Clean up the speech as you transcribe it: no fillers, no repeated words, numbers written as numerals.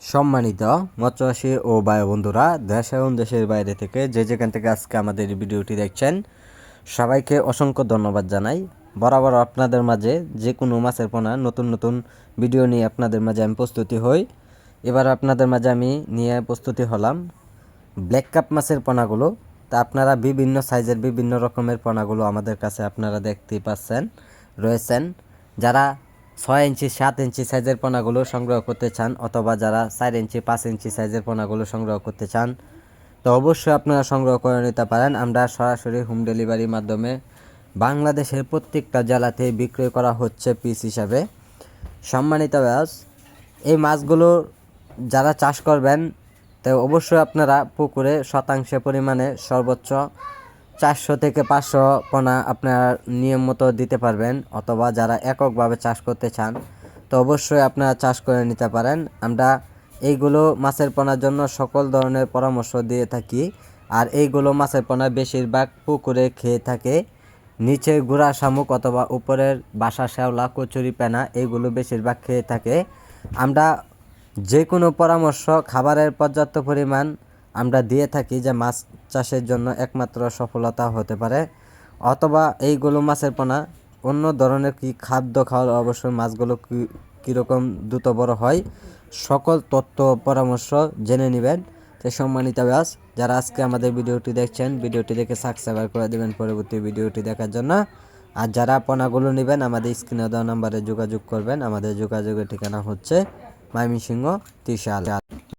সম্মানিত মৎস্যচাষী ও ভাই বন্ধুরা, দেশ এবং দেশের বাইরে থেকে যে যেখান থেকে আজকে আমাদের এই ভিডিওটি দেখছেন, সবাইকে অসংখ্য ধন্যবাদ জানাই। বরাবর আপনাদের মাঝে যে কোনো মাছের পোনা নতুন নতুন ভিডিও নিয়ে আপনাদের মাঝে আমি প্রস্তুতি হই। এবার আপনাদের মাঝে আমি নিয়ে প্রস্তুতি হলাম ব্ল্যাক কাপ মাছের পোনাগুলো। তা আপনারা বিভিন্ন সাইজের বিভিন্ন রকমের পোনাগুলো আমাদের কাছে আপনারা দেখতেই পাচ্ছেন রয়েছেন। যারা 6 ইঞ্চি 7 ইঞ্চি সাইজের পোনাগুলো সংগ্রহ করতে চান অথবা যারা 4 ইঞ্চি 5 ইঞ্চি সাইজের পোনাগুলো সংগ্রহ করতে চান, তো অবশ্যই আপনারা সংগ্রহ করে নিতে পারেন। আমরা সরাসরি হোম ডেলিভারির মাধ্যমে বাংলাদেশের প্রত্যেকটা জেলাতে বিক্রয় করা হচ্ছে পিস হিসাবে। সম্মানিত ব্যাস, এই মাছগুলো যারা চাষ করবেন তো অবশ্যই আপনারা পুকুরে শতাংশে পরিমাণে সর্বোচ্চ 400 থেকে 500 পোনা আপনারা নিয়ম মতো দিতে পারবেন, অথবা যারা এককভাবে চাষ করতে চান তো অবশ্যই আপনারা চাষ করে নিতে পারেন। আমরা এইগুলো মাছের পোনার জন্য সকল ধরনের পরামর্শ দিয়ে থাকি। আর এইগুলো মাছের পোনা বেশিরভাগ পুকুরে খেয়ে থাকে। নিচে গুড়া শামুক অথবা উপরের বাসা শ্যাওলা কচুরি পেনা এইগুলো বেশিরভাগ খেয়ে থাকে। আমরা যে কোনো পরামর্শ খাবারের পর্যাপ্ত পরিমাণ আমরা দিয়ে থাকি, যে মাছ চাষের জন্য একমাত্র সফলতা হতে পারে। অথবা এইগুলো মাছের পোনা অন্য ধরনের কি খাদ্য খাওয়ার অবশ্যই মাছগুলো কীরকম দ্রুত বড় হয়, সকল তথ্য পরামর্শ জেনে নেবেন। তো সম্মানিত ব্যাস, যারা আজকে আমাদের ভিডিওটি দেখছেন, ভিডিওটি দেখে সাবস্ক্রাইব করে দেবেন পরবর্তী ভিডিওটি দেখার জন্য। আর যারা পোনাগুলো নেবেন আমাদের স্ক্রিনে দেওয়া নাম্বারে যোগাযোগ করবেন। আমাদের যোগাযোগের ঠিকানা হচ্ছে ময়মনসিংহ ত্রিশাল।